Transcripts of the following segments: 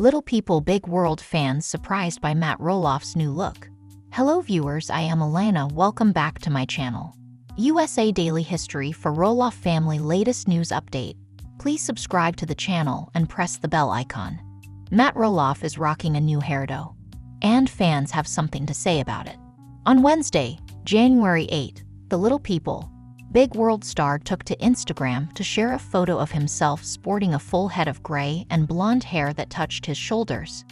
Little People Big World fans surprised by Matt Roloff's new look. Hello viewers, I am Lilah. Welcome back to my channel. USA Daily History for Roloff family latest news update. Please subscribe to the channel and press the bell icon. Matt Roloff is rocking a new hairdo, and fans have something to say about it. On Wednesday, January 8, the Little People Big World star took to Instagram to share a photo of himself sporting a full head of gray and blonde hair that touched his shoulders,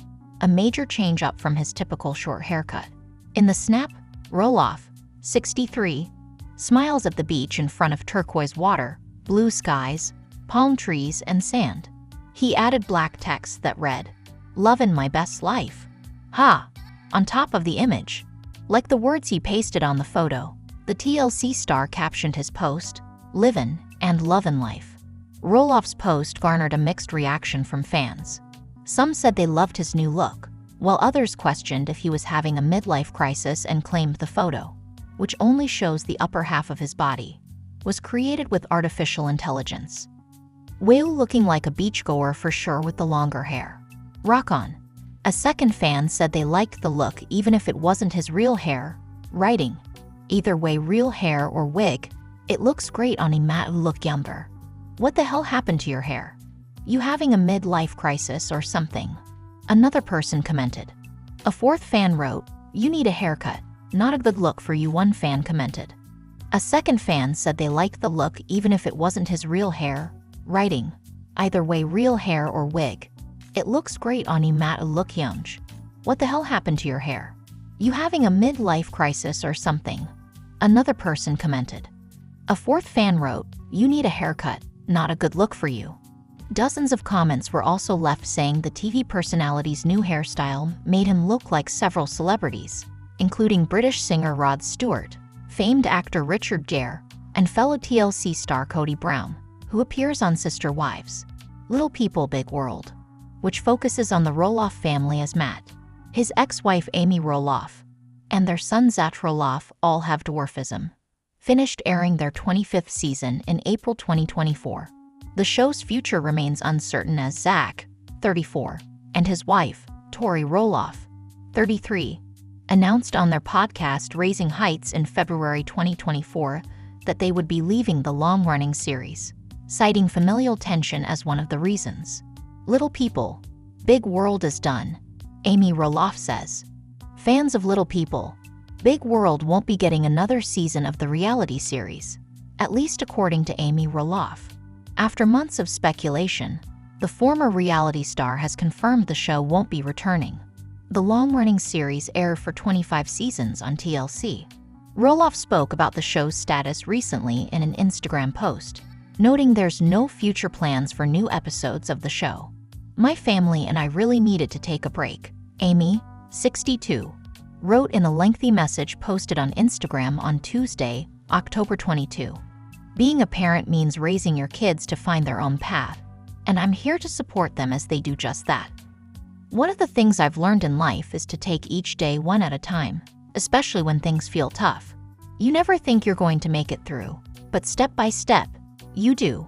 a major change up from his typical short haircut. In the snap, Roloff, 63, smiles at the beach in front of turquoise water, blue skies, palm trees, and sand. He added black text that read, "Lovin' my best life. Ha!" on top of the image. Like the words he pasted on the photo, the TLC star captioned his post, "Livin' and lovin' life." Roloff's post garnered a mixed reaction from fans. Some said they loved his new look, while others questioned if he was having a midlife crisis and claimed the photo, which only shows the upper half of his body, was created with artificial intelligence. Whale looking like a beachgoer for sure with the longer hair. Rock on. A second fan said they liked the look even if it wasn't his real hair, writing, "Either way, real hair or wig, it looks great on him. Matt look younger. What the hell happened to your hair? You having a midlife crisis or something?" Another person commented. A fourth fan wrote, "You need a haircut, not a good look for you," one fan commented. A second fan said they liked the look even if it wasn't his real hair, writing, "Either way, real hair or wig, it looks great on him. Matt look young. What the hell happened to your hair? You having a midlife crisis or something?" Another person commented. A fourth fan wrote, "You need a haircut, not a good look for you." Dozens of comments were also left saying the TV personality's new hairstyle made him look like several celebrities, including British singer Rod Stewart, famed actor Richard Gere, and fellow TLC star Kody Brown, who appears on Sister Wives. Little People Big World, which focuses on the Roloff family as Matt, his ex-wife Amy Roloff, and their son Zach Roloff all have dwarfism, finished airing their 25th season in April 2024. The show's future remains uncertain as Zach, 34, and his wife, Tori Roloff, 33, announced on their podcast Raising Heights in February 2024 that they would be leaving the long-running series, citing familial tension as one of the reasons. Little People Big World is done, Amy Roloff says. Fans of Little People Big World won't be getting another season of the reality series, at least according to Amy Roloff. After months of speculation, the former reality star has confirmed the show won't be returning. The long-running series aired for 25 seasons on TLC. Roloff spoke about the show's status recently in an Instagram post, noting there's no future plans for new episodes of the show. "My family and I really needed to take a break," Amy, 62, wrote in a lengthy message posted on Instagram on Tuesday, October 22. "Being a parent means raising your kids to find their own path, and I'm here to support them as they do just that. One of the things I've learned in life is to take each day one at a time, especially when things feel tough. You never think you're going to make it through, but step by step, you do,"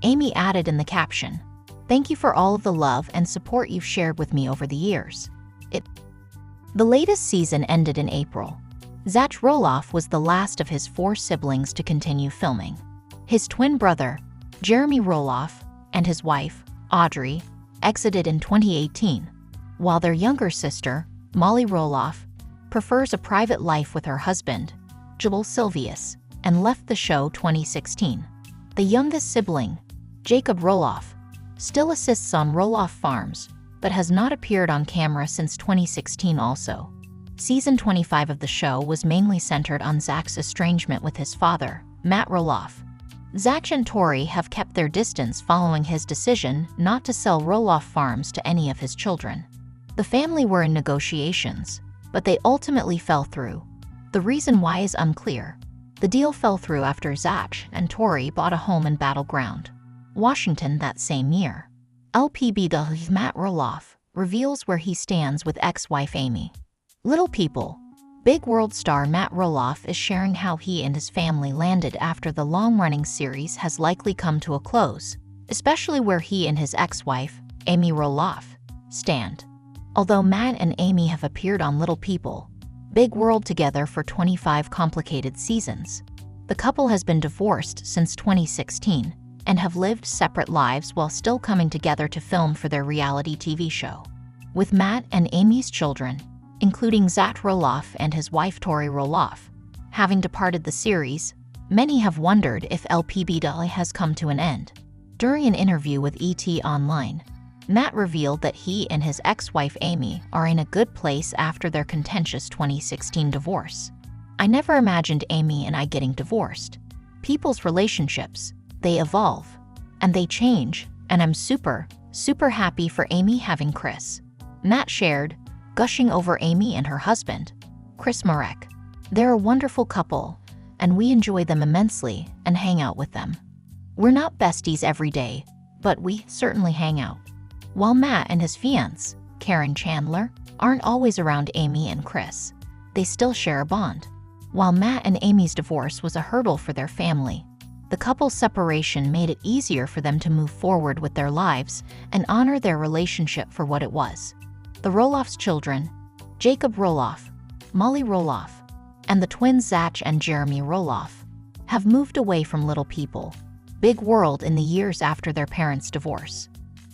Amy added in the caption. "Thank you for all of the love and support you've shared with me over the years." The latest season ended in April. Zach Roloff was the last of his 4 siblings to continue filming. His twin brother, Jeremy Roloff, and his wife, Audrey, exited in 2018, while their younger sister, Molly Roloff, prefers a private life with her husband, Joel Silvius, and left the show 2016. The youngest sibling, Jacob Roloff, still assists on Roloff Farms, but has not appeared on camera since 2016 also. Season 25 of the show was mainly centered on Zach's estrangement with his father, Matt Roloff. Zach and Tori have kept their distance following his decision not to sell Roloff Farms to any of his children. The family were in negotiations, but they ultimately fell through. The reason why is unclear. The deal fell through after Zach and Tori bought a home in Battleground, Washington that same year. LPBW Matt Roloff reveals where he stands with ex-wife Amy. Little People Big World star Matt Roloff is sharing how he and his family landed after the long-running series has likely come to a close, especially where he and his ex-wife, Amy Roloff, stand. Although Matt and Amy have appeared on Little People, Big World together for 25 complicated seasons, the couple has been divorced since 2016 and have lived separate lives while still coming together to film for their reality TV show. With Matt and Amy's children, including Zach Roloff and his wife Tori Roloff, having departed the series, many have wondered if LPBW has come to an end. During an interview with ET Online, Matt revealed that he and his ex-wife Amy are in a good place after their contentious 2016 divorce. "I never imagined Amy and I getting divorced. People's relationships, they evolve, and they change, and I'm super happy for Amy having Chris," Matt shared, gushing over Amy and her husband, Chris Marek. "They're a wonderful couple, and we enjoy them immensely and hang out with them. We're not besties every day, but we certainly hang out." While Matt and his fiancée, Karen Chandler, aren't always around Amy and Chris, they still share a bond. While Matt and Amy's divorce was a hurdle for their family, the couple's separation made it easier for them to move forward with their lives and honor their relationship for what it was. The Roloff's children, Jacob Roloff, Molly Roloff, and the twins Zach and Jeremy Roloff, have moved away from Little People, Big World in the years after their parents' divorce.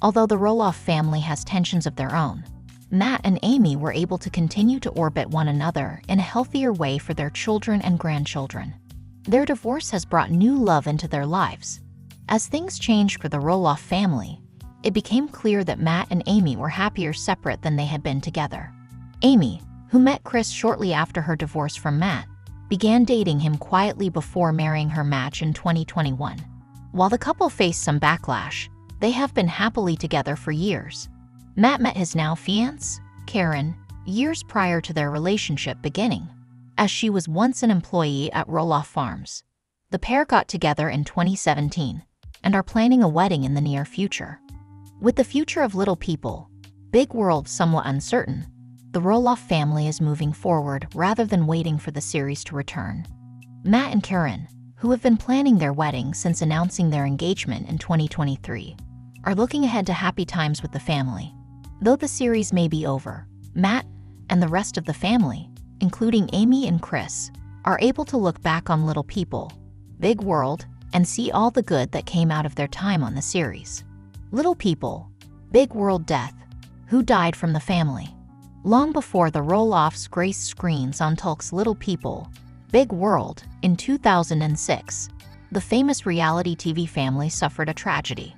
Although the Roloff family has tensions of their own, Matt and Amy were able to continue to orbit one another in a healthier way for their children and grandchildren. Their divorce has brought new love into their lives. As things changed for the Roloff family, it became clear that Matt and Amy were happier separate than they had been together. Amy, who met Chris shortly after her divorce from Matt, began dating him quietly before marrying her match in 2021. While the couple faced some backlash, they have been happily together for years. Matt met his now fiancée, Karen, years prior to their relationship beginning, as she was once an employee at Roloff Farms. The pair got together in 2017 and are planning a wedding in the near future. With the future of Little People, Big World somewhat uncertain, the Roloff family is moving forward rather than waiting for the series to return. Matt and Karen, who have been planning their wedding since announcing their engagement in 2023, are looking ahead to happy times with the family. Though the series may be over, Matt and the rest of the family, including Amy and Chris, are able to look back on Little People, Big World, and see all the good that came out of their time on the series. Little People, Big World death. Who died from the family? Long before the Roloffs graced screens on Tulk's Little People, Big World, in 2006, the famous reality TV family suffered a tragedy.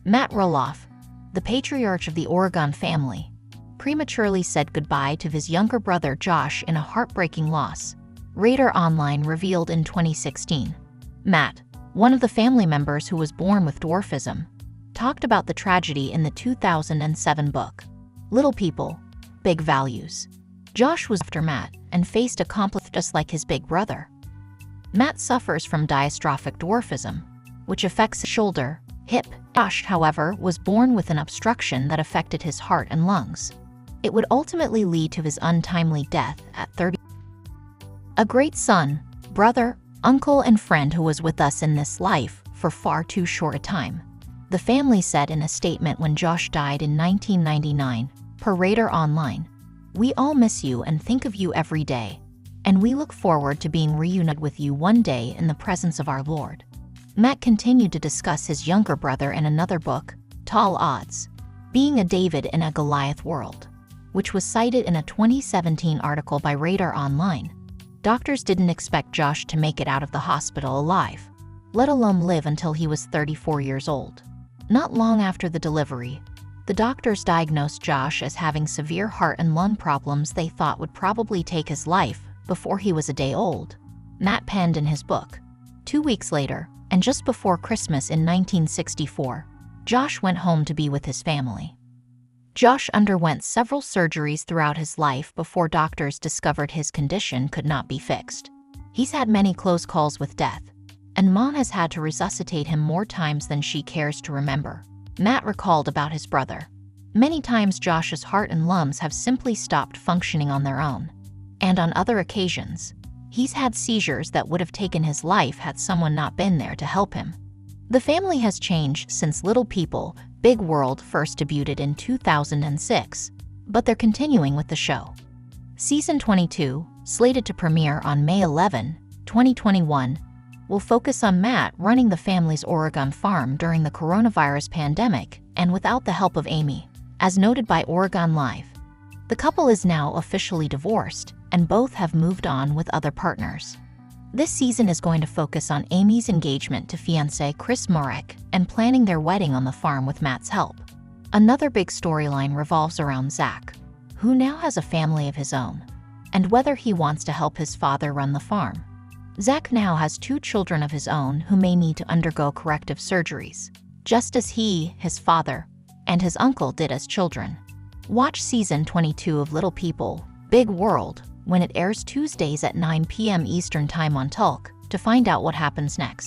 Matt Roloff, the patriarch of the Oregon family, prematurely said goodbye to his younger brother Josh in a heartbreaking loss, Radar Online revealed in 2016. Matt, one of the family members who was born with dwarfism, talked about the tragedy in the 2007 book, Little People, Big Values. Josh was after Matt and faced a conflict just like his big brother. Matt suffers from dystrophic dwarfism, which affects his shoulder, hip. Josh, however, was born with an obstruction that affected his heart and lungs. It would ultimately lead to his untimely death at 30. A great son, brother, uncle, and friend who was with us in this life for far too short a time, the family said in a statement when Josh died in 1999, per Radar Online. "We all miss you and think of you every day, and we look forward to being reunited with you one day in the presence of our Lord." Matt continued to discuss his younger brother in another book, Tall Odds, Being a David in a Goliath World, which was cited in a 2017 article by Radar Online. Doctors didn't expect Josh to make it out of the hospital alive, let alone live until he was 34 years old. Not long after the delivery, the doctors diagnosed Josh as having severe heart and lung problems they thought would probably take his life before he was a day old, Matt penned in his book. 2 weeks later, and just before Christmas in 1964, Josh went home to be with his family. Josh underwent several surgeries throughout his life before doctors discovered his condition could not be fixed. He's had many close calls with death, and Mom has had to resuscitate him more times than she cares to remember, Matt recalled about his brother. Many times Josh's heart and lungs have simply stopped functioning on their own, and on other occasions, he's had seizures that would have taken his life had someone not been there to help him. The family has changed since Little People, Big World first debuted in 2006, but they're continuing with the show. Season 22, slated to premiere on May 11, 2021, will focus on Matt running the family's Oregon farm during the coronavirus pandemic and without the help of Amy, as noted by Oregon Live. The couple is now officially divorced, and both have moved on with other partners. This season is going to focus on Amy's engagement to fiancé Chris Marek and planning their wedding on the farm with Matt's help. Another big storyline revolves around Zach, who now has a family of his own, and whether he wants to help his father run the farm. Zach now has 2 children of his own who may need to undergo corrective surgeries, just as he, his father, and his uncle did as children. Watch Season 22 of Little People, Big World when it airs Tuesdays at 9 p.m. Eastern Time on Tulk to find out what happens next.